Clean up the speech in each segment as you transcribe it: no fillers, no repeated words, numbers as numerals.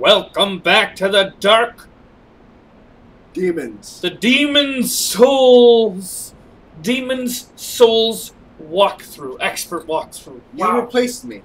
Welcome back to the dark. Demons. The Demon's Souls walkthrough. Expert walkthrough. You replaced me.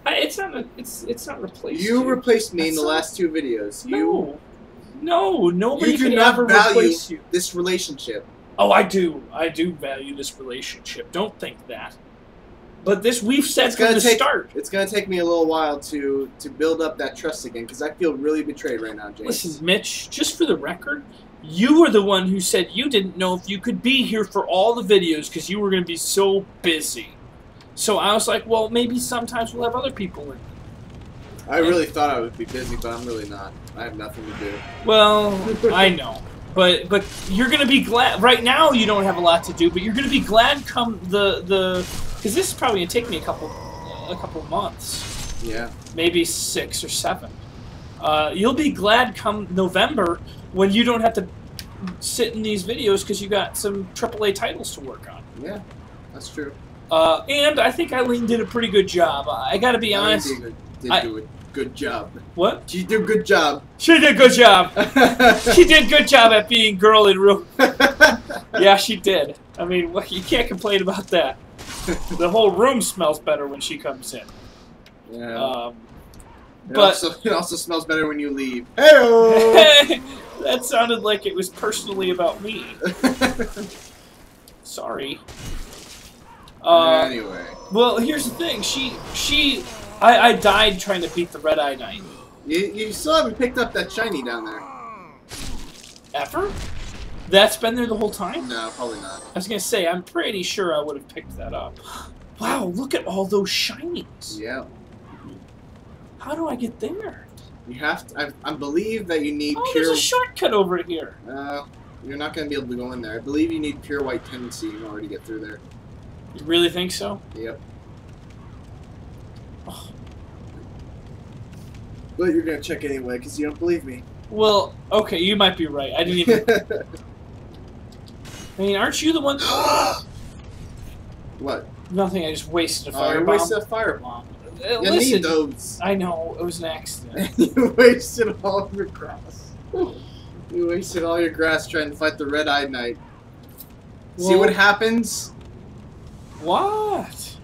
It's not replaced. You replaced me in the last two videos. No, nobody you do can not ever value replace you. This relationship. Oh, I do. I do value this relationship. Don't think that. But we've said from the start. It's gonna take me a little while to build up that trust again, because I feel really betrayed right now, James. Listen, Mitch, just for the record, you were the one who said you didn't know if you could be here for all the videos because you were going to be so busy. So I was like, well, maybe sometimes we'll have other people in. I really thought I would be busy, but I'm really not. I have nothing to do. Well, I know. But you're going to be glad. Right now you don't have a lot to do, but you're going to be glad come because this is probably going to take me a couple months. Yeah. Maybe 6 or 7. You'll be glad come November when you don't have to sit in these videos because you got some AAA titles to work on. Yeah, that's true. And I think Eileen did a pretty good job. I got to be honest. Did do a good job. What? She did a good job. She did a good job. She did a good job at being girl in room. Yeah, she did. I mean, you can't complain about that. The whole room smells better when she comes in. Yeah. But it also smells better when you leave. Hey-o! That sounded like it was personally about me. Sorry. Anyway. Well, here's the thing. I died trying to beat the Red Eye Knight. You still haven't picked up that shiny down there. Ever? That's been there the whole time? No, probably not. I was going to say, I'm pretty sure I would have picked that up. Wow, look at all those shinies. Yeah. How do I get there? You have to. I believe that you need pure. pure. There's a shortcut over here. You're not going to be able to go in there. I believe you need pure white tendency in order to get through there. You really think so? Yep. Oh. But you're going to check anyway because you don't believe me. Well, okay, you might be right. I didn't even. I mean, aren't you the one? What? Nothing. I just wasted a firebomb. You wasted a firebomb. You need those. I know, it was an accident. You wasted all of your grass. You wasted all your grass trying to fight the Red-Eyed Knight. Well, see what happens? What?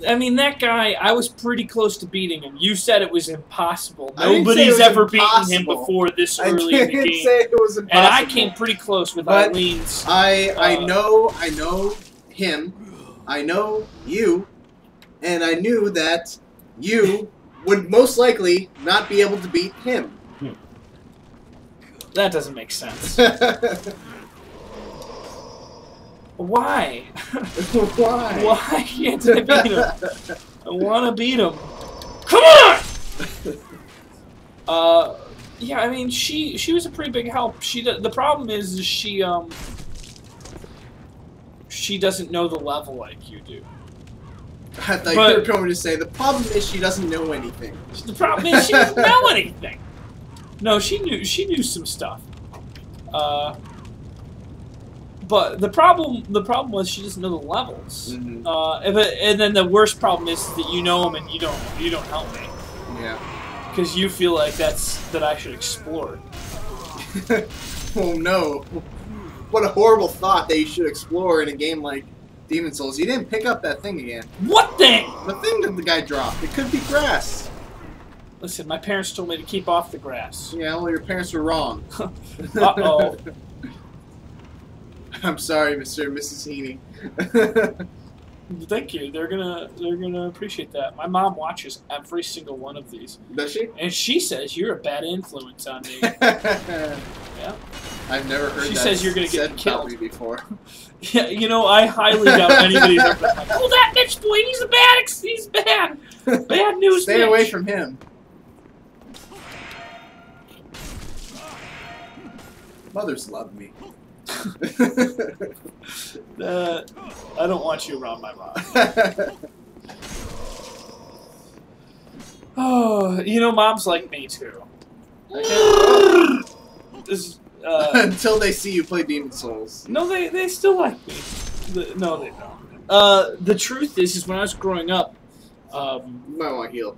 I mean, that guy, I was pretty close to beating him. You said it was impossible. Nobody's ever beaten him before this early in the game. I didn't say it was impossible. And I came pretty close with Eileen's. I know him. I know you. And I knew that you would most likely not be able to beat him. That doesn't make sense. Why? Why? Why can't I beat him? I want to beat him. Come on! Yeah, I mean, she was a pretty big help. The problem is she doesn't know the level like you do. I thought you were going to say, the problem is she doesn't know anything. The problem is she doesn't know anything. No, she knew some stuff. But the problem was she doesn't know the levels. Mm-hmm. And then the worst problem is that you know them and you don't help me. Yeah. Because you feel like that I should explore. Oh no! What a horrible thought that you should explore in a game like Demon's Souls. You didn't pick up that thing again. What thing? The thing that the guy dropped. It could be grass. Listen, my parents told me to keep off the grass. Yeah, well, your parents were wrong. Uh-oh. I'm sorry, Mr. and Mrs. Heaney. Thank you. They're gonna appreciate that. My mom watches every single one of these. Does she? And she says you're a bad influence on me. Yeah. I've never heard she that says you're gonna get killed me before. Yeah, you know, I highly doubt anybody's ever been like, oh, that Mitch boy, he's bad. Bad news. Stay Mitch. away from him. Mothers love me. I don't want you around my mom. Oh, you know, moms like me too. Until they see you play Demon's Souls. No, they still like me. No, they don't. The truth is when I was growing up, you might want to heal.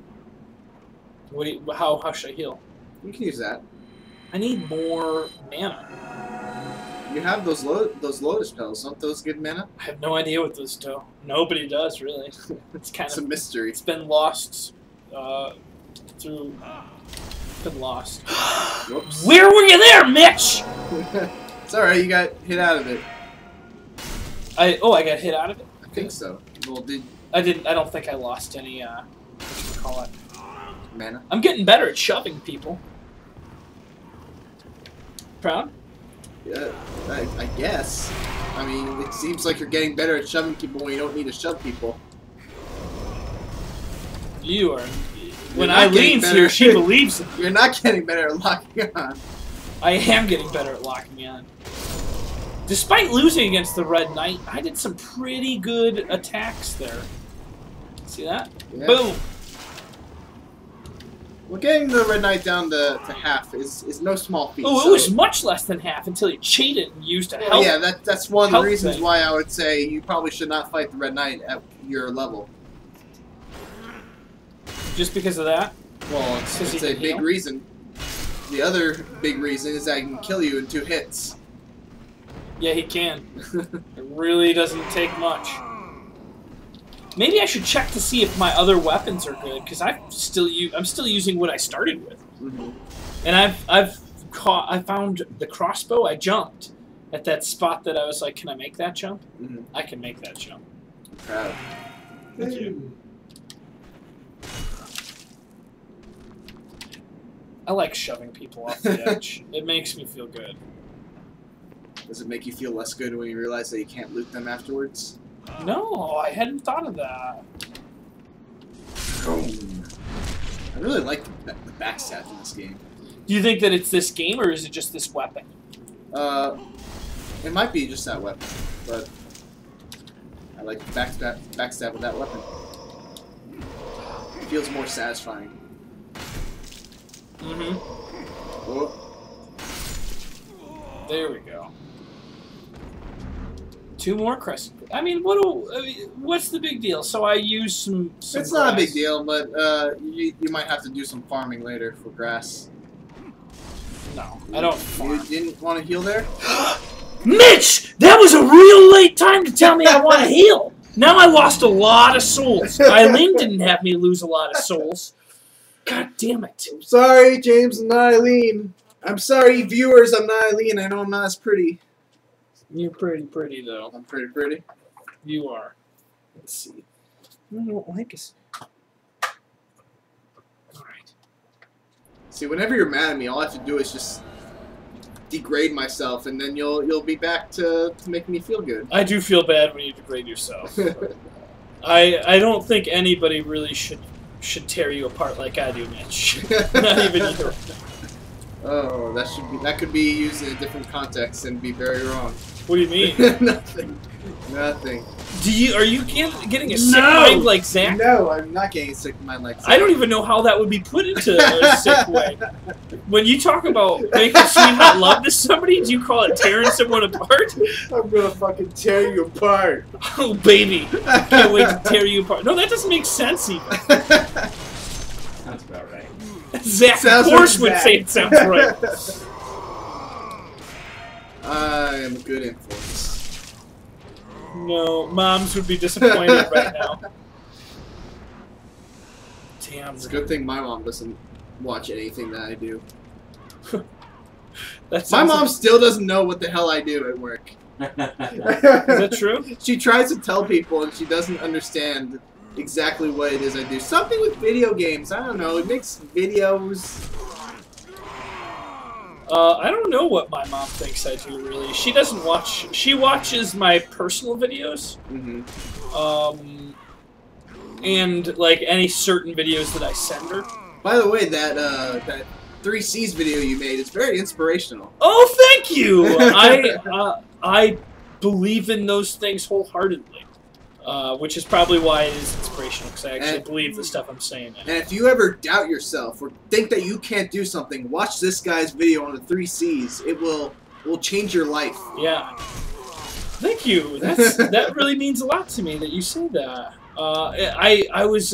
What do you, how should I heal? You can use that. I need more mana. You have those lotus petals. Don't those give mana? I have no idea what those do. Nobody does, really. It's kind It's of a mystery. It's been lost through. Been lost. Whoops. Where were you there, Mitch? It's alright, you got hit out of it. I got hit out of it? I think so. Well, I don't think I lost any, what you call it? Mana? I'm getting better at shoving people. Proud? Yeah, I guess. I mean, it seems like you're getting better at shoving people when you don't need to shove people. You are. When You're not getting Eileen's better. here, she believes it. You're not getting better at locking on. I am getting better at locking me on. Despite losing against the Red Knight, I did some pretty good attacks there. See that? Yeah. Boom! Well, getting the Red Knight down to half is no small feat. Oh, so. it was much less than half until he cheated and used a help. Yeah, that's one of the help reasons thing. why I would say you probably should not fight the Red Knight at your level. Just because of that? Well, Because it's he a can big heal? reason. The other big reason is that I can kill you in 2 hits. Yeah, he can. It really doesn't take much. Maybe I should check to see if my other weapons are good, because I'm still using what I started with. Mm-hmm. And I found the crossbow. I jumped at that spot that I was like, can I make that jump? Mm-hmm. I can make that jump. Proud. Thank you. I like shoving people off the edge. It makes me feel good. Does it make you feel less good when you realize that you can't loot them afterwards? No, I hadn't thought of that. I really like the backstab in this game. Do you think that it's this game, or is it just this weapon? It might be just that weapon, but I like the backstab with that weapon. It feels more satisfying. Mm-hmm. Oh. There we go. 2 more crescent. I mean, what's the big deal? So I use some It's not a big grass. deal, but you might have to do some farming later for grass. No, I don't You farm. didn't want to heal there? Mitch! That was a real late time to tell me I want to heal! Now I lost a lot of souls. Eileen didn't have me lose a lot of souls. God damn it. I'm sorry, James, I'm not Eileen. I'm sorry, viewers, I'm not Eileen. I know I'm not as pretty. You're pretty, though. I'm pretty. You are. Let's see. I don't like us. Alright. See, whenever you're mad at me, all I have to do is just degrade myself, and then you'll be back to make me feel good. I do feel bad when you degrade yourself. I don't think anybody really should tear you apart like I do, Mitch. Not even you. Oh, that could be used in a different context and be very wrong. What do you mean? Nothing. Are you getting a sick No! mind like Zach? No, I'm not getting sick of my legs. I don't even know how that would be put into a sick way. When you talk about making sweetheart love to somebody, do you call it tearing someone apart? I'm gonna fucking tear you apart. Oh, baby. I can't wait to tear you apart. No, that doesn't make sense even. Sounds about right. Zach, Sounds of course, like would Zach. say it sounds right. I am a good influence. No, moms would be disappointed right now. Damn. It's a good thing my mom doesn't watch anything that I do. That My sounds mom still doesn't know what the hell I do at work. Is that true? She tries to tell people and she doesn't understand exactly what it is I do. Something with video games. I don't know. It makes videos. I don't know what my mom thinks I do, really. She doesn't watch... She watches my personal videos. Mm-hmm. And, like, any certain videos that I send her. By the way, that 3Cs video you made is very inspirational. Oh, thank you! I believe in those things wholeheartedly. Which is probably why it is inspirational, because I actually believe the stuff I'm saying. And if you ever doubt yourself or think that you can't do something, watch this guy's video on the 3Cs. It will change your life. Yeah. Thank you. That really means a lot to me that you say that. I was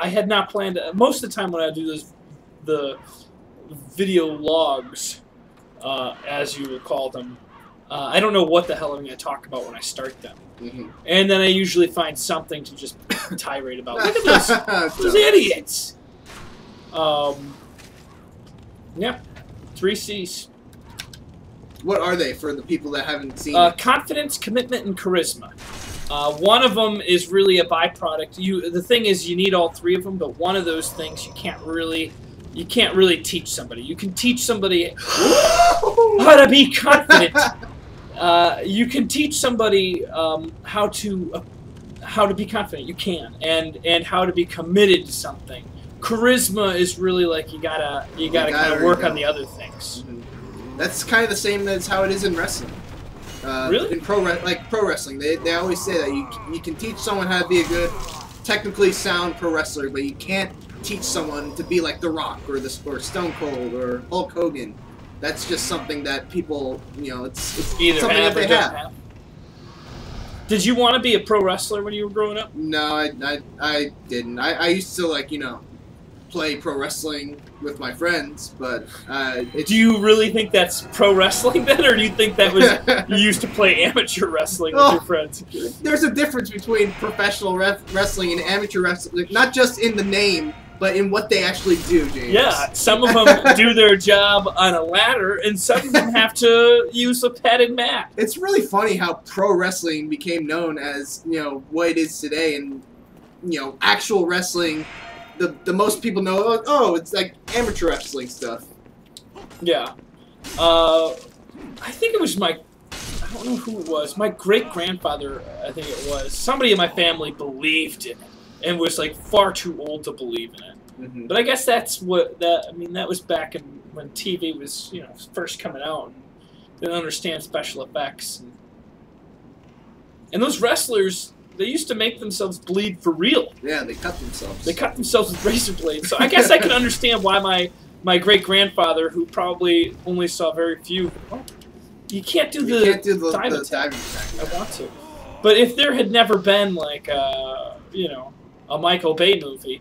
I had not planned. Most of the time when I do the video logs, as you would call them, I don't know what the hell I'm going to talk about when I start them. Mm-hmm. And then I usually find something to just tirade about. Look at those idiots. Yeah, 3 C's. What are they for the people that haven't seen it? Confidence, commitment, and charisma. One of them is really a byproduct. The thing is, you need all 3 of them, but one of those things you can't really teach somebody. You can teach somebody how to be confident. You can teach somebody how to be confident. You can, and how to be committed to something. Charisma is really like you gotta kind of work on the other things. Mm-hmm. That's kind of the same as how it is in wrestling. Really? In pro wrestling, they always say that you can teach someone how to be a good, technically sound pro wrestler, but you can't teach someone to be like The Rock or Stone Cold or Hulk Hogan. That's just something that people, it's either something that they have. Did you want to be a pro wrestler when you were growing up? No, I didn't. I used to play pro wrestling with my friends, but do you really think that's pro wrestling then, or do you think that was you used to play amateur wrestling with your friends? There's a difference between professional wrestling and amateur wrestling, not just in the name, but in what they actually do, James. Yeah, some of them do their job on a ladder, and some of them have to use a padded mat. It's really funny how pro wrestling became known as, what it is today, and, actual wrestling, the most people know, oh, it's like amateur wrestling stuff. Yeah. I think it was I don't know who it was, my great-grandfather, I think it was. Somebody in my family believed in it. And was like far too old to believe in it. Mm-hmm. But I guess that was back when TV was first coming out and didn't understand special effects. And those wrestlers, they used to make themselves bleed for real. Yeah, they cut themselves. They cut themselves with razor blades. So I guess I can understand why my great grandfather, who probably only saw very few, you can't do the diving attack. I want to, but if there had never been like a Michael Bay movie,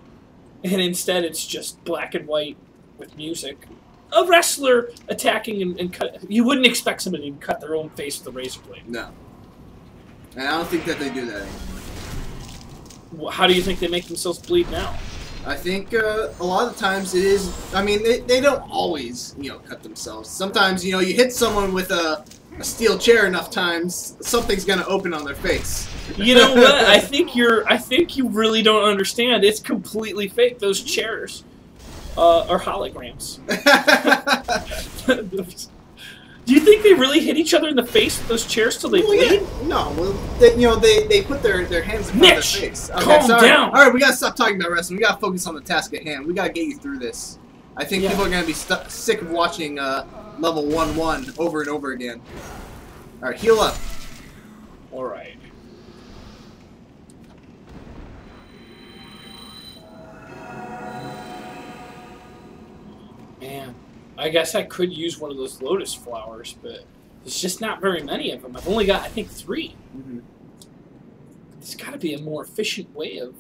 and instead it's just black and white with music. A wrestler attacking and cut. You wouldn't expect somebody to cut their own face with a razor blade. No. And I don't think that they do that anymore. How do you think they make themselves bleed now? I think a lot of the times it is. I mean, they don't always cut themselves. Sometimes you hit someone with a steel chair enough times, something's gonna open on their face. You know what? I think you really don't understand. It's completely fake. Those chairs are holograms. Do you think they really hit each other in the face with those chairs till they bleed? Yeah. No. Well, they put their hands in front of their face. Okay, calm down. All right, we gotta stop talking about wrestling. We gotta focus on the task at hand. We gotta get you through this. I think people are gonna be sick of watching level 1-1 over and over again. All right, heal up. All right. Man, I guess I could use one of those lotus flowers, but there's just not very many of them. I've only got, I think, 3. Mm-hmm. There's got to be a more efficient way of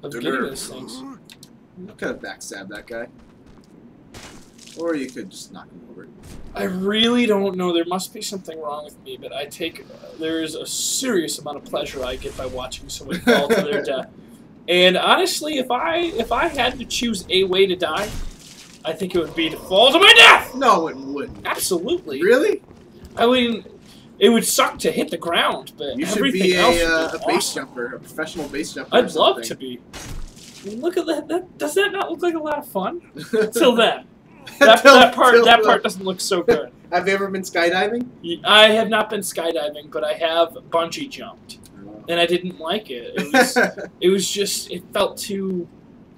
getting those things. You could have backstabbed that guy. Or you could just knock him over. I really don't know. There must be something wrong with me, but there is a serious amount of pleasure I get by watching someone fall to their death. And honestly, if I had to choose a way to die, I think it would be to fall to my death! No, it wouldn't. Absolutely. Really? I mean, it would suck to hit the ground, but you should everything be else a would be base awesome. jumper, a professional base jumper. I'd love to be. Look at that. Does that not look like a lot of fun? Till then. That part doesn't look so good. Have you ever been skydiving? I have not been skydiving, but I have bungee jumped, and I didn't like it. It felt too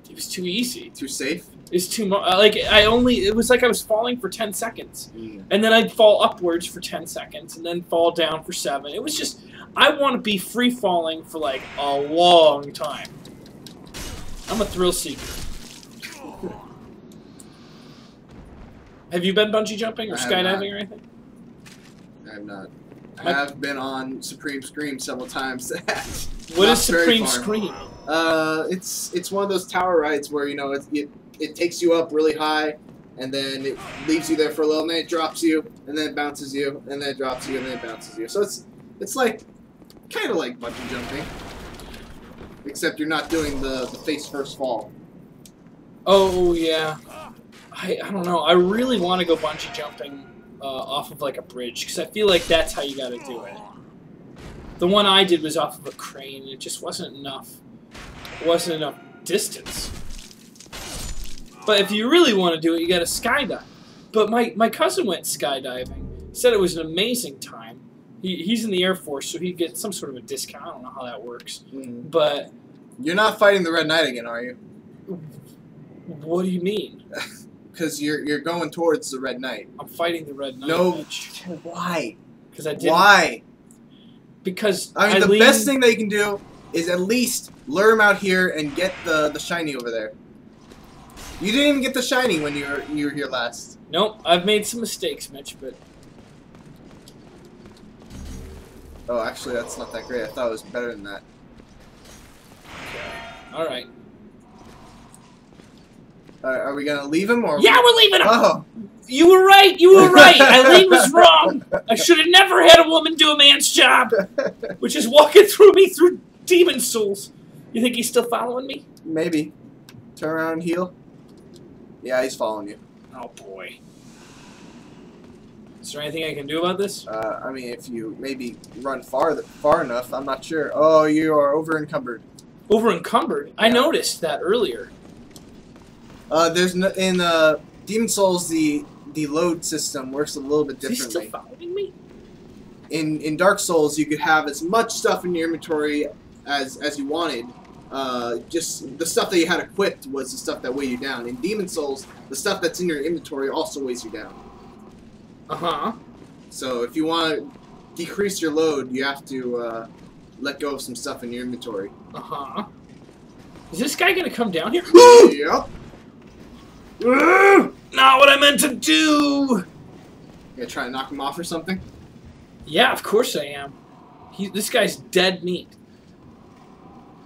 easy. Too safe? It's too much. It was like I was falling for 10 seconds, and then I'd fall upwards for 10 seconds, and then fall down for 7. It was just, I want to be free falling for like a long time. I'm a thrill seeker. Have you been bungee jumping or skydiving or anything? I have not. I have been on Supreme Scream several times. What is Supreme Scream? It's one of those tower rides where, you know, it takes you up really high, and then it leaves you there for a little, and then it drops you, and then it bounces you, and then it drops you, and then it bounces you. So it's like kind of like bungee jumping, except you're not doing the face first fall. Oh yeah, I don't know. I really want to go bungee jumping off of like a bridge because I feel like that's how you got to do it. The one I did was off of a crane, and it just wasn't enough. It wasn't enough distance. But if you really want to do it, you got to skydive. But my cousin went skydiving. Said it was an amazing time. He's in the Air Force, so he'd get some sort of a discount. I don't know how that works. Mm. But You're not fighting the Red Knight again, are you? what do you mean? Because you're going towards the Red Knight. I'm fighting the Red Knight. No. Mitch. Why? Because I didn't. Why? Because I mean, the best thing that you can do is at least lure him out here and get the shiny over there. You didn't even get the shiny when you were here last. Nope, I've made some mistakes, Mitch, but... Oh, actually, that's not that great. I thought it was better than that. Alright. Are we gonna leave him, or... Yeah, we're leaving him! Oh! You were right, you were right! Eileen was wrong! I should have never had a woman do a man's job! Which is walking through me through demon souls. You think he's still following me? Maybe. Turn around and heal. Yeah, he's following you. Oh boy. Is there anything I can do about this? I mean, if you maybe run far enough, I'm not sure. Oh, you are over encumbered. Over encumbered? I noticed that earlier. There's no, in Demon Souls the load system works a little bit differently. Is he still following me? In Dark Souls, you could have as much stuff in your inventory as you wanted. Just the stuff that you had equipped was the stuff that weighed you down. In Demon Souls, the stuff that's in your inventory also weighs you down. Uh-huh. So if you want to decrease your load, you have to let go of some stuff in your inventory. Uh-huh. Is this guy gonna come down here? Yep. Not what I meant to do! You gonna try to knock him off or something? Yeah, of course I am. This guy's dead meat.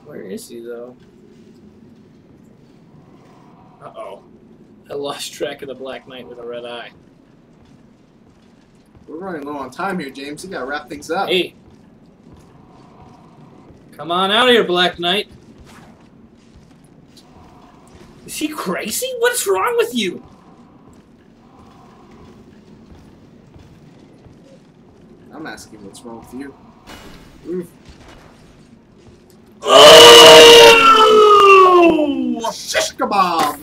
Where is he, though? Uh-oh. I lost track of the Black Knight with a red eye. We're running low on time here, James. You gotta wrap things up. Hey. Come on out of here, Black Knight. Is he crazy? What's wrong with you? I'm asking what's wrong with you. Oof. Oh! Shish kebab!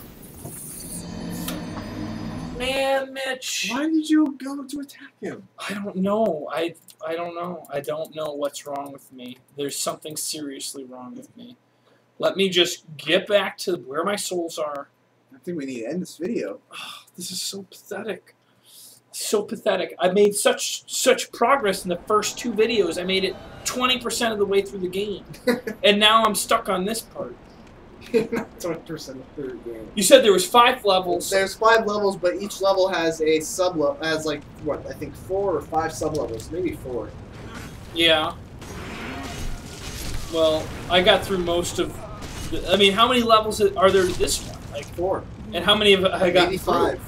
Man, Mitch. Why did you go to attack him? I don't know. I don't know. I don't know what's wrong with me. There's something seriously wrong with me. Let me just get back to where my souls are. I think we need to end this video. Oh, this is so pathetic. So pathetic. I made such progress in the first 2 videos. I made it 20% of the way through the game. And now I'm stuck on this part. Not 20% through the game. You said there was 5 levels. There's 5 levels, but each level has a sub-level, has like, what, I think 4 or 5 sub-levels, maybe 4. Yeah. Well, I got through most of... I mean, how many levels are there to this one? Like 4. And how many have I gotten maybe 5. through?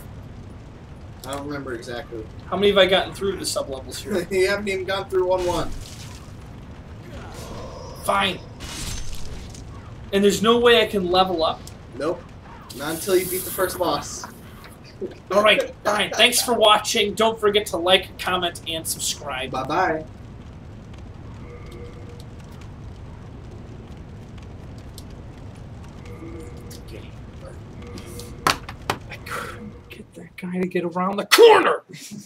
I don't remember exactly. How many have I gotten through the sub-levels here? You haven't even gone through 1-1. Fine. And there's no way I can level up? Nope. Not until you beat the first boss. Alright, fine. Thanks for watching. Don't forget to like, comment, and subscribe. Bye-bye. I couldn't get that guy to get around the corner!